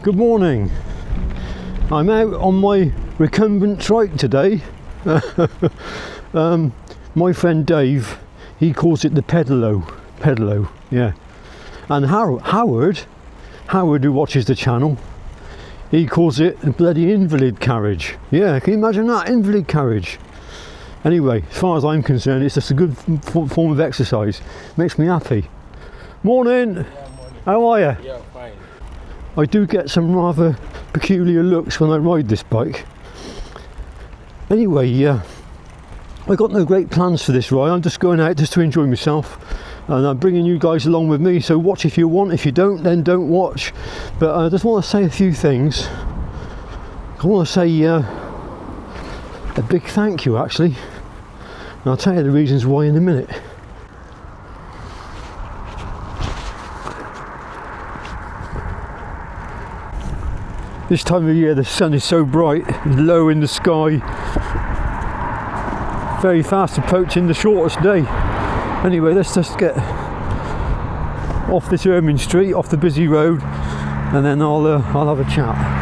Good morning. I'm out on my recumbent trike today. My friend Dave, he calls it the pedalo, yeah. And Howard, who watches the channel, he calls it a bloody invalid carriage. Yeah, can you imagine that, invalid carriage? Anyway, as far as I'm concerned, it's just a good form of exercise. Makes me happy. Morning. Yeah, morning. How are you? Yeah, fine. I do get some rather peculiar looks when I ride this bike. Anyway, I got no great plans for this ride. I'm just going out just to enjoy myself, and I'm bringing you guys along with me. So watch if you want. If you don't, then don't watch. But I just want to say a few things. I want to say a big thank you, actually. And I'll tell you the reasons why in a minute. This time of year the sun is so bright, it's low in the sky, very fast approaching the shortest day. Anyway, let's just get off this Ermine Street, off the busy road, and then I'll have a chat.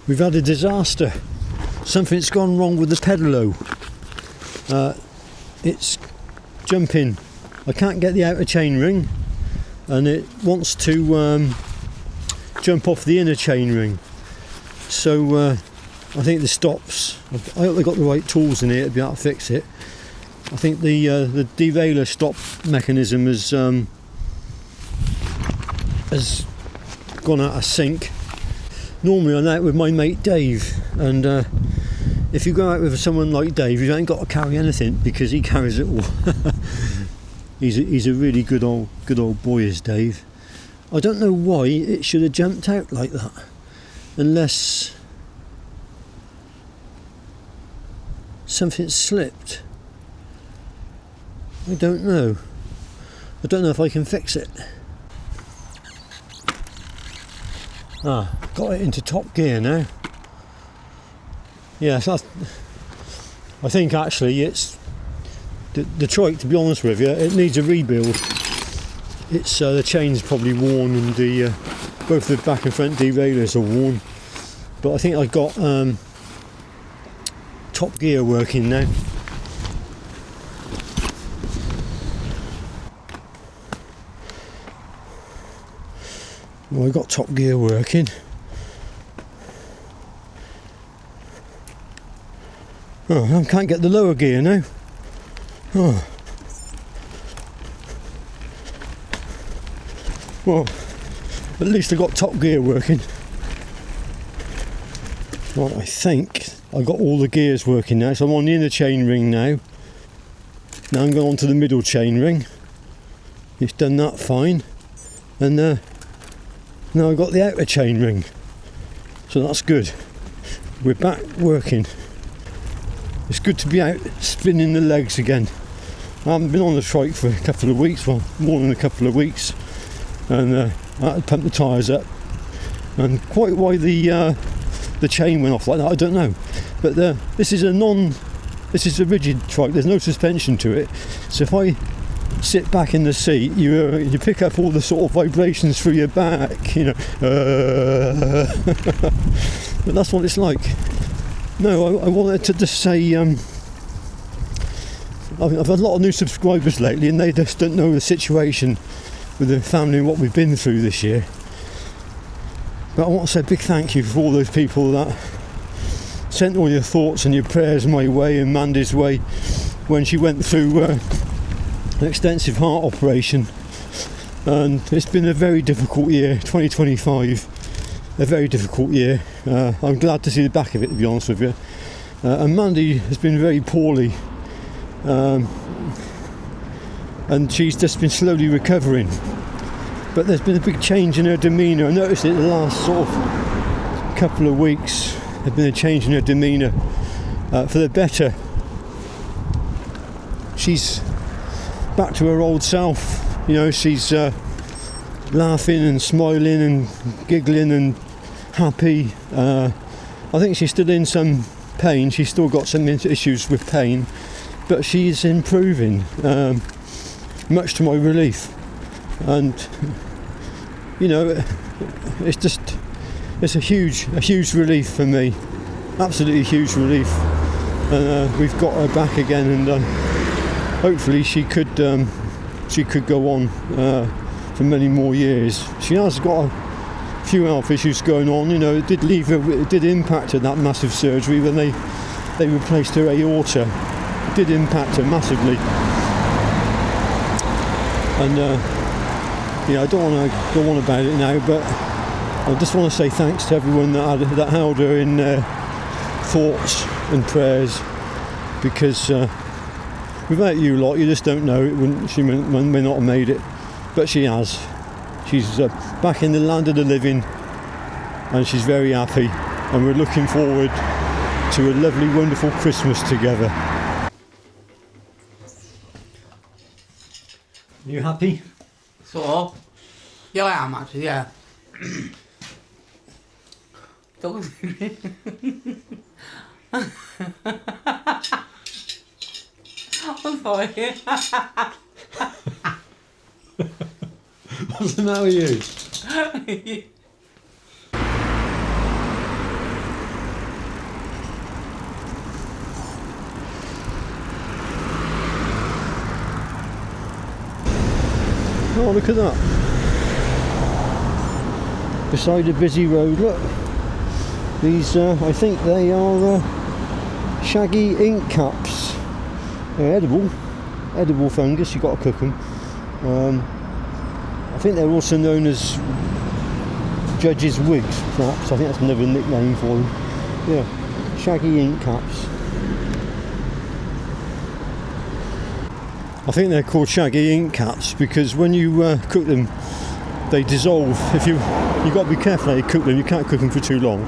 We've had a disaster. Something's gone wrong with the pedalo. It's jumping. I can't get the outer chain ring, and it wants to jump off the inner chain ring. So I think the stops. I hope they got the right tools in here to be able to fix it. I think the derailleur stop mechanism has gone out of sync. Normally I'm out with my mate Dave, and if you go out with someone like Dave, you ain't got to carry anything because he carries it all. he's a really good old boy, is Dave. I don't know why it should have jumped out like that, unless something slipped. I don't know if I can fix it. Got it into top gear now. Yeah, so I think actually it's the trike, to be honest with you, it needs a rebuild. It's the chain's probably worn, and both the back and front derailleurs are worn. But I think I got top gear working now. Well, I got top gear working. I can't get the lower gear now. Well, at least I got top gear working. Right, I think I got all the gears working now. So I'm on the inner chain ring now. Now I'm going on to the middle chain ring. It's done that fine. And now I've got the outer chain ring. So that's good. We're back working. It's good to be out spinning the legs again. I haven't been on the trike for a couple of weeks, well, more than a couple of weeks, and I had to pump the tyres up. And quite why the chain went off like that, I don't know. But this is a rigid trike. There's no suspension to it. So if I sit back in the seat, you pick up all the sort of vibrations through your back, you know. But that's what it's like. No, I wanted to just say, I've had a lot of new subscribers lately, and they just don't know the situation with the family and what we've been through this year. But I want to say a big thank you for all those people that sent all your thoughts and your prayers my way and Mandy's way when she went through an extensive heart operation. And it's been a very difficult year, 2025. A very difficult year. I'm glad to see the back of it, to be honest with you. And Mandy has been very poorly, and she's just been slowly recovering. But there's been a big change in her demeanour. I noticed it the last sort of couple of weeks. There's been a change in her demeanour for the better. She's back to her old self. You know, she's laughing and smiling and giggling and happy. I think she's still in some pain. She's still got some issues with pain, but she's improving, much to my relief. And you know, it's a huge relief for me, absolutely huge relief. And we've got her back again, and hopefully she could go on for many more years. She has got a few health issues going on. You know, it did impact her, that massive surgery when they replaced her aorta. It did impact her massively. And I don't want to go on about it now, but I just want to say thanks to everyone that held her in their thoughts and prayers, because without you lot, you just don't know. She may not have made it, but she has. She's back in the land of the living, and she's very happy, and we're looking forward to a lovely, wonderful Christmas together. You happy? So, yeah, I am actually, yeah. Don't I'm sorry. What's the matter with you? Oh, look at that. Beside a busy road, look. These, I think they are shaggy ink caps. They're edible fungus, you've got to cook them. I think they're also known as judges' wigs, perhaps. I think that's another nickname for them. Yeah, shaggy ink caps. I think they're called shaggy ink caps because when you cook them, they dissolve. You've got to be careful how you cook them. You can't cook them for too long.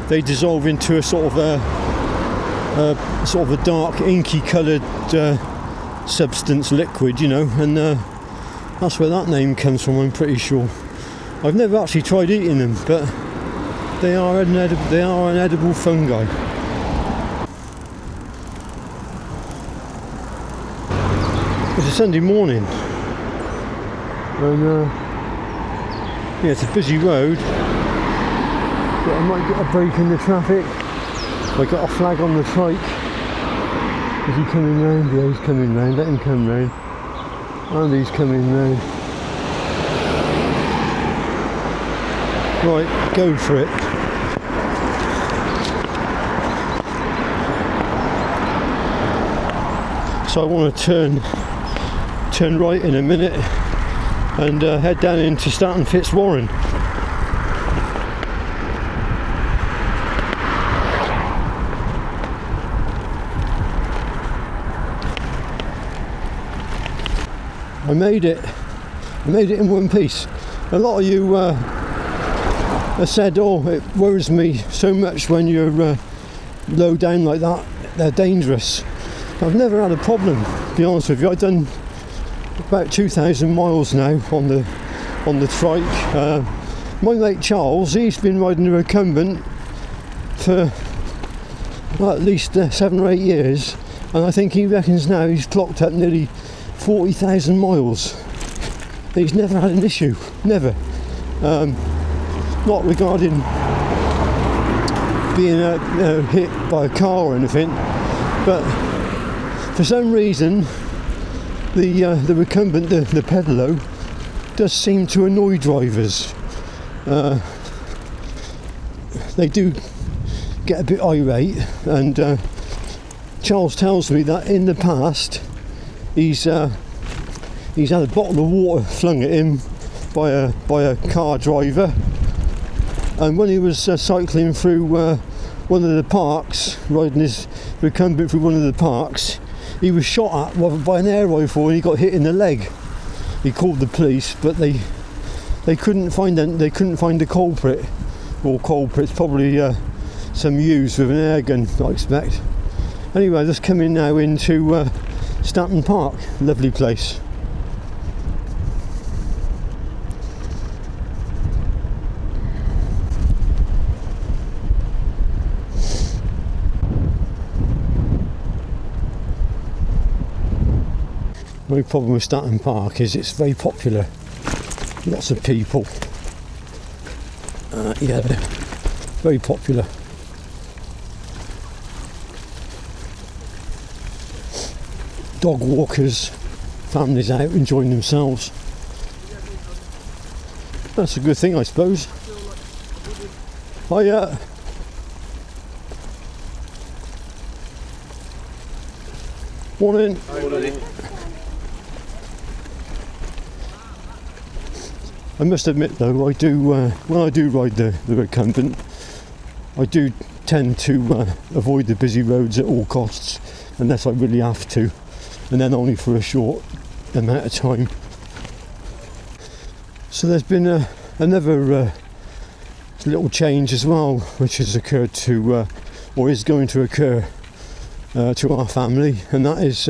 They dissolve into a sort of a dark, inky coloured substance, liquid, you know, and that's where that name comes from. I'm pretty sure. I've never actually tried eating them, but they are an edible fungi. It's a Sunday morning, and yeah, it's a busy road, but I might get a break in the traffic. I got a flag on the trike. Is he coming round? Yeah, he's coming round. Let him come round. And he's coming round. Right, go for it. So I want to turn right in a minute and head down into Staton Fitzwarren. I made it in one piece. A lot of you have said, oh, it worries me so much when you're low down like that, they're dangerous. I've never had a problem, to be honest with you. I've done about 2,000 miles now on the trike. My mate Charles, he's been riding the Recumbent for at least 7 or 8 years, and I think he reckons now he's clocked up nearly 40,000 miles. He's never had an issue, never. Not regarding being hit by a car or anything, but for some reason the Recumbent, the pedalo, does seem to annoy drivers. They do get a bit irate, and Charles tells me that in the past he's had a bottle of water flung at him by a car driver, and when he was cycling through one of the parks, riding his Recumbent through one of the parks, he was shot at by an air rifle and he got hit in the leg. He called the police, but they couldn't find the culprit, or culprits, probably some youths with an air gun, I expect. Anyway, just coming now into Stanton Park, lovely place. The only problem with Stanton Park is it's very popular. Lots of people. Yeah, they're very popular. Dog walkers, families out enjoying themselves. That's a good thing, I suppose. Hiya. Morning. I must admit though, I do when I do ride the Recumbent, I do tend to avoid the busy roads at all costs, unless I really have to, and then only for a short amount of time. So there's been another little change as well, which has occurred to, or is going to occur to our family, and that is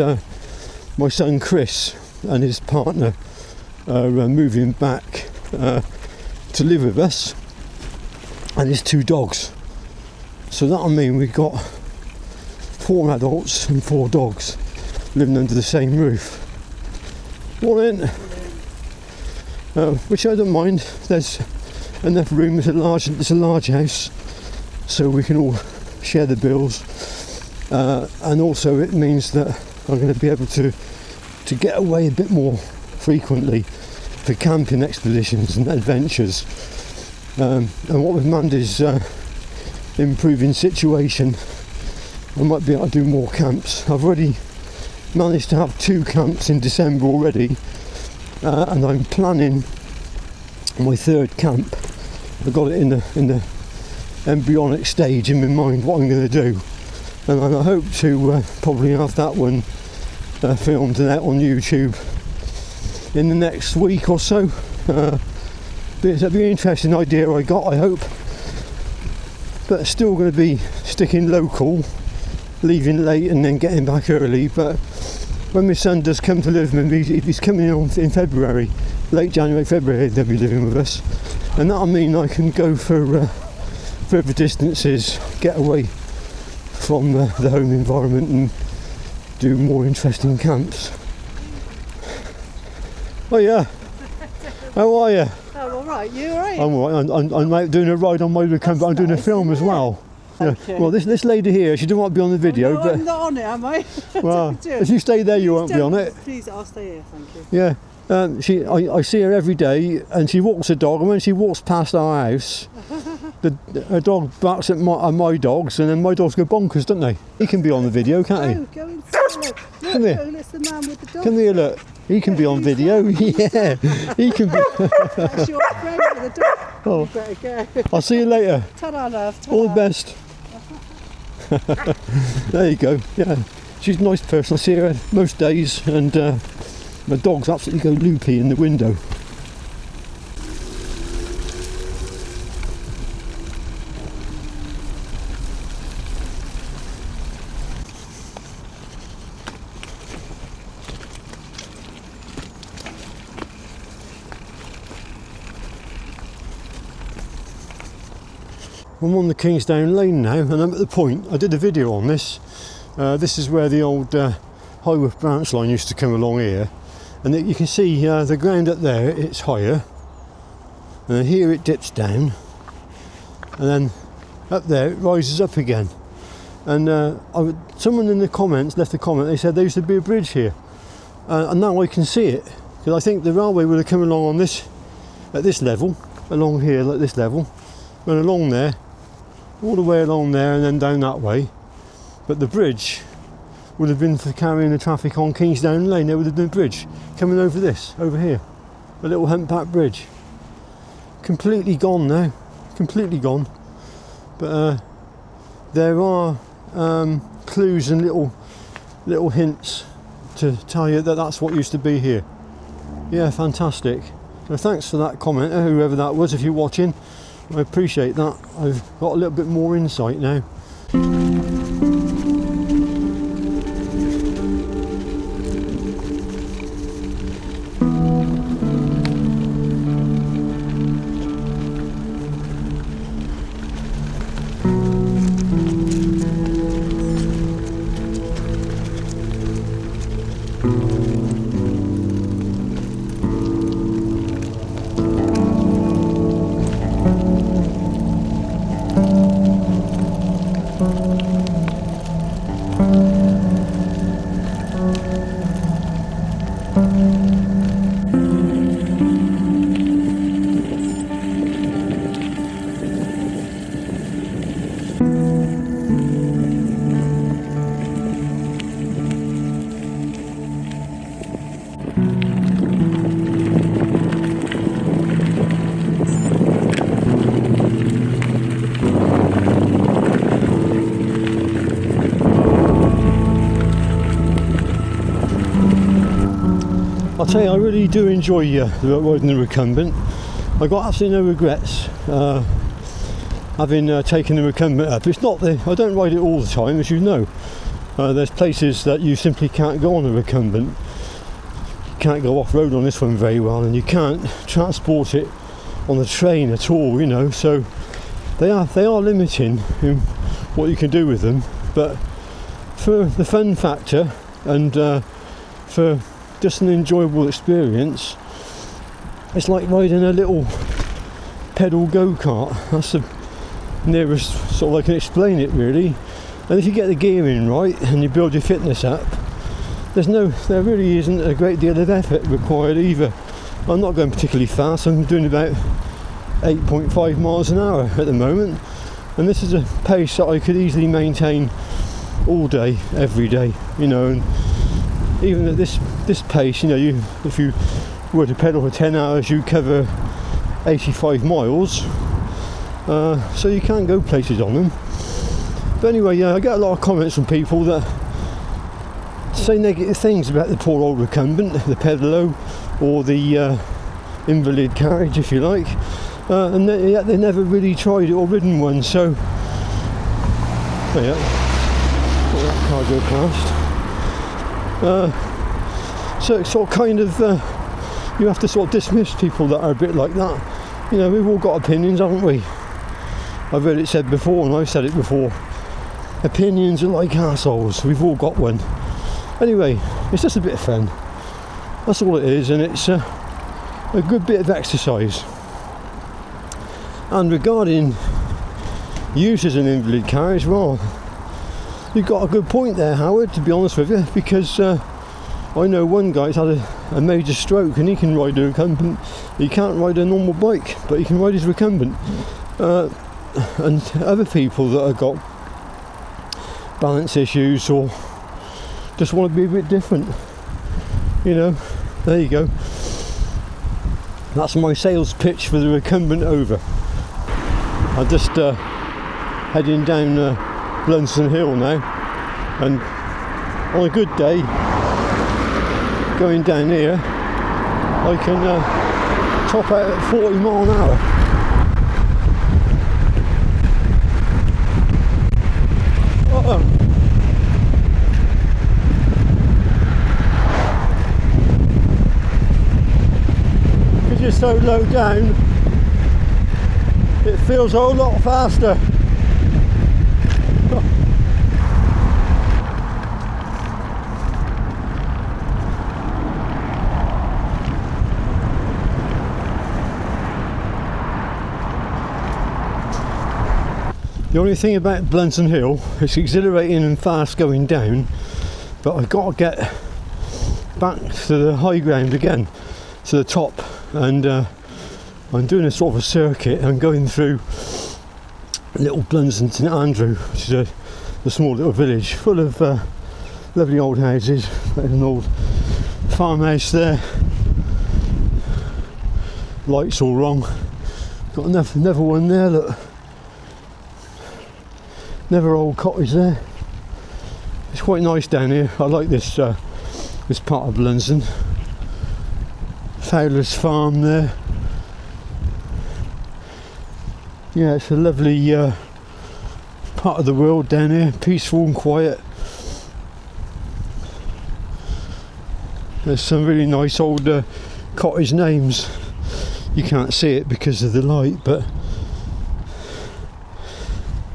my son Chris and his partner are moving back to live with us, and his 2 dogs. So that'll mean we've got 4 adults and 4 dogs living under the same roof. Morning. Which I don't mind. There's enough room. It's a large house, so we can all share the bills. And also it means that I'm going to be able to get away a bit more frequently for camping expeditions and adventures. And what with Mandy's improving situation, I might be able to do more camps. I've already managed to have 2 camps in December already, and I'm planning my 3rd camp. I've got it in the embryonic stage in my mind what I'm going to do, and I hope to probably have that one filmed and out on YouTube in the next week or so. It'll be an interesting idea I got, I hope, but still going to be sticking local, leaving late and then getting back early. But when my son does come to live with me, he's coming in February, late January, February, they'll be living with us, and that'll mean I can go for further distances, get away from the home environment and do more interesting camps. Oh yeah, how are you? I'm alright, you alright? I'm alright, I'm out doing a ride on my Recumbent. I'm doing a film as well. Yeah. Well, this lady here, she didn't want to be on the video, no, but I'm not on it, am I? well, if you stay there, you won't be on it. Please, I'll stay here, thank you. Yeah, I see her every day, and she walks a dog, and when she walks past our house, her dog barks at my dogs, and then my dogs go bonkers, don't they? He can be on the video, can't he? Oh, go inside, look. Come here. Oh, that's the man with the dog. Come here, look. He can be on video. Yeah, he can be. That's your friend with the dog. Oh. You better go. I'll see you later. Ta-da, love. Ta-da. All the best. There you go. Yeah, she's a nice person. I see her most days, and my dogs absolutely go loopy in the window. I'm on the Kingsdown Lane now, and I'm at the point. I did a video on this. This is where the old Highworth branch line used to come along here, and you can see the ground up there, it's higher, and then here it dips down, and then up there it rises up again. And someone in the comments left a comment. They said there used to be a bridge here, and now I can see it, because I think the railway would have come along on this, at this level, along here like this level, went along there, all the way along there, and then down that way. But the bridge would have been for carrying the traffic on Kingsdown Lane. There would have been a bridge coming over this, over here, a little humpback bridge. Completely gone now, completely gone. But there are clues and little hints to tell you that that's what used to be here. Yeah, fantastic. So thanks for that comment, whoever that was, if you're watching. I appreciate that. I've got a little bit more insight now. I'll tell you, I really do enjoy riding the Recumbent. I got absolutely no regrets having taken the Recumbent up. It's not I don't ride it all the time, as you know. There's places that you simply can't go on a Recumbent. You can't go off-road on this one very well, and you can't transport it on the train at all, you know, so they are limiting in what you can do with them. But for the fun factor and for just an enjoyable experience, it's like riding a little pedal go-kart. That's the nearest sort of I can explain it, really. And if you get the gearing right and you build your fitness up, there really isn't a great deal of effort required either. I'm not going particularly fast. I'm doing about 8.5 miles an hour at the moment, and this is a pace that I could easily maintain all day, every day, you know. And even at this pace, you know, if you were to pedal for 10 hours, you cover 85 miles, so you can go places on them. But anyway, I get a lot of comments from people that say negative things about the poor old Recumbent, the pedalo, or the invalid carriage, if you like, and yet they never really tried it or ridden one. So yeah, let that car go past. So it's sort of kind of you have to sort of dismiss people that are a bit like that. You know, we've all got opinions, haven't we? I've heard it said before, and I've said it before. Opinions are like arseholes. We've all got one. Anyway, it's just a bit of fun. That's all it is, and it's a good bit of exercise. And regarding use as an invalid carriage, well, you've got a good point there, Howard, to be honest with you, because I know one guy's had a major stroke and he can ride a Recumbent. He can't ride a normal bike, but he can ride his Recumbent. And other people that have got balance issues or just want to be a bit different, you know, there you go. That's my sales pitch for the Recumbent over. I'm just heading down Blunson Hill now, and on a good day going down here I can top out at 40 mile an hour. Because you're so low down, it feels a whole lot faster. The only thing about Blunson Hill, it's exhilarating and fast going down, but I've got to get back to the high ground again, to the top, and I'm doing a sort of a circuit. I'm going through little Blunson St Andrew, which is a small little village full of lovely old houses. There's an old farmhouse there, lights all wrong, got another one there, look. Another old cottage there. It's quite nice down here. I like this this part of Blunson. Fowler's Farm there. Yeah, it's a lovely part of the world down here, peaceful and quiet. There's some really nice old cottage names. You can't see it because of the light, but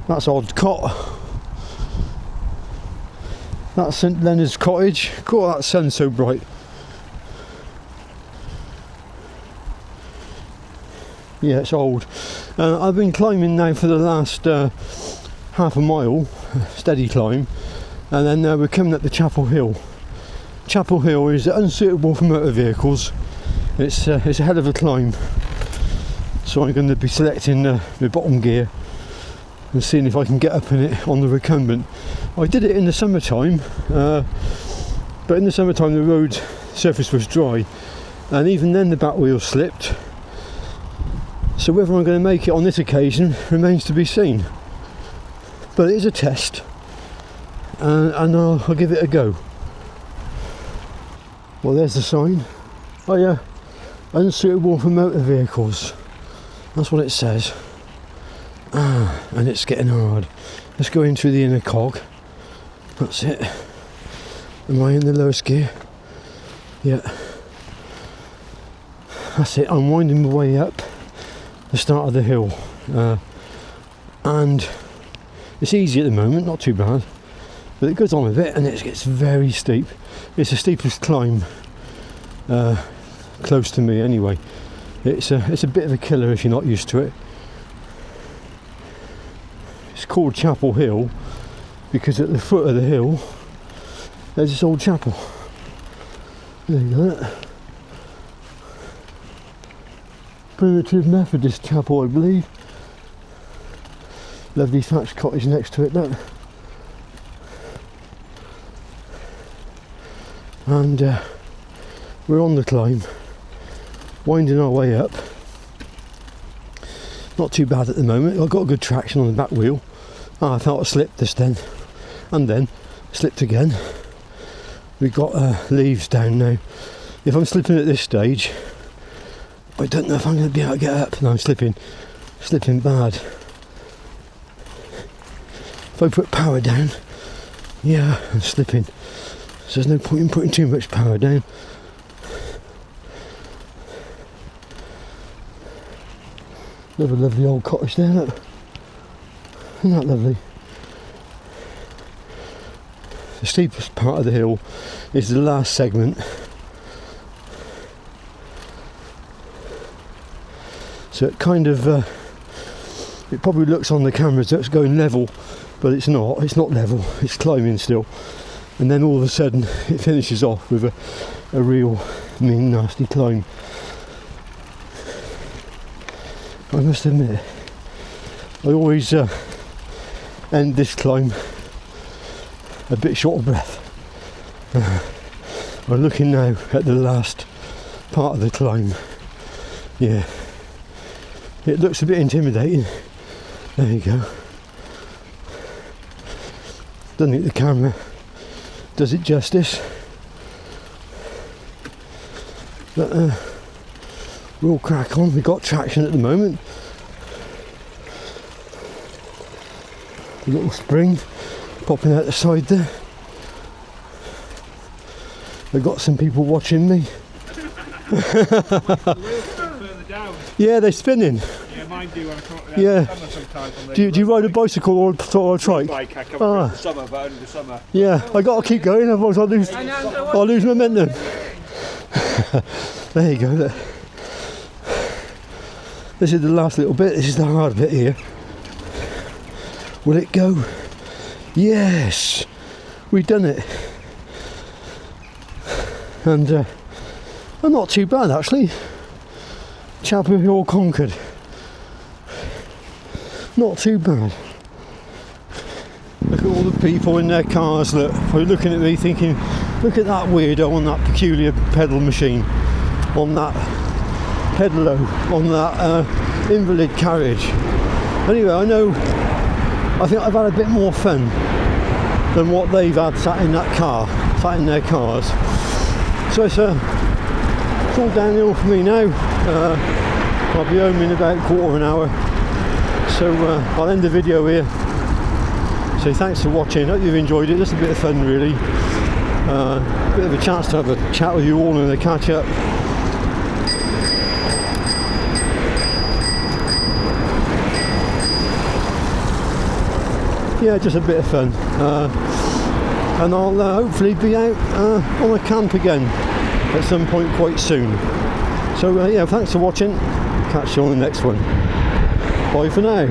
that's Oddcott. That's St Leonard's Cottage. God, that sun's so bright. Yeah, it's old. I've been climbing now for the last half a mile, steady climb, and then we're coming up to Chapel Hill. Chapel Hill is unsuitable for motor vehicles. It's a hell of a climb, so I'm going to be selecting the bottom gear and seeing if I can get up in it on the Recumbent. I did it in the summertime, but in the summertime the road surface was dry, and even then the back wheel slipped. So whether I'm going to make it on this occasion remains to be seen. But it is a test, and I'll give it a go. Well, there's the sign, Oh yeah, unsuitable for motor vehicles. That's what it says. And it's getting hard. Let's go into the inner cog. That's it. Am I in the lowest gear? Yeah. That's it. I'm winding my way up the start of the hill. And it's easy at the moment, not too bad. But it goes on a bit and it gets very steep. It's the steepest climb close to me anyway. It's a bit of a killer if you're not used to it. It's called Chapel Hill because at the foot of the hill there's this old chapel. There you go. Primitive Methodist chapel, I believe. Lovely thatched cottage next to it, look. And we're on the climb, winding our way up. Not too bad at the moment. I've got good traction on the back wheel. I felt I slipped this then, and then slipped again. We've got leaves down now. If I'm slipping at this stage, I don't know if I'm going to be able to get up. No, I'm slipping bad. If I put power down, yeah, I'm slipping. So there's no point in putting too much power down. Another lovely old cottage there, look. Isn't that lovely? The steepest part of the hill is the last segment. So it kind of, it probably looks on the cameras that it's going level, but it's not level, it's climbing still. And then all of a sudden it finishes off with a real mean nasty climb. I must admit, I always end this climb a bit short of breath. I'm looking now at the last part of the climb. Yeah, it looks a bit intimidating. There you go. Don't think the camera does it justice, but we'll crack on. We've got traction at the moment. A little spring popping out the side there. I've got some people watching me. Yeah, they're spinning. Yeah, mine do. Yeah. Do you ride a bicycle or a trike? Bike, I come in the summer, but only the summer. Yeah, I got to keep going, otherwise I'll lose momentum. There you go. Look. This is the last little bit. This is the hard bit here. Will it go? Yes, we've done it. And I'm not too bad actually. Chapel Hill conquered. Not too bad. Look at all the people in their cars. Look, they're looking at me thinking, look at that weirdo on that peculiar pedal machine, on that pedalo, on that invalid carriage. Anyway, I think I've had a bit more fun than what they've had sat in their cars. So it's all downhill for me now. I'll be home in about a quarter of an hour. So I'll end the video here. So thanks for watching. Hope you've enjoyed it. Just a bit of fun really. Bit of a chance to have a chat with you all and a catch up. Yeah, just a bit of fun. And I'll hopefully be out on a camp again at some point quite soon. So yeah, thanks for watching. Catch you on the next one. Bye for now.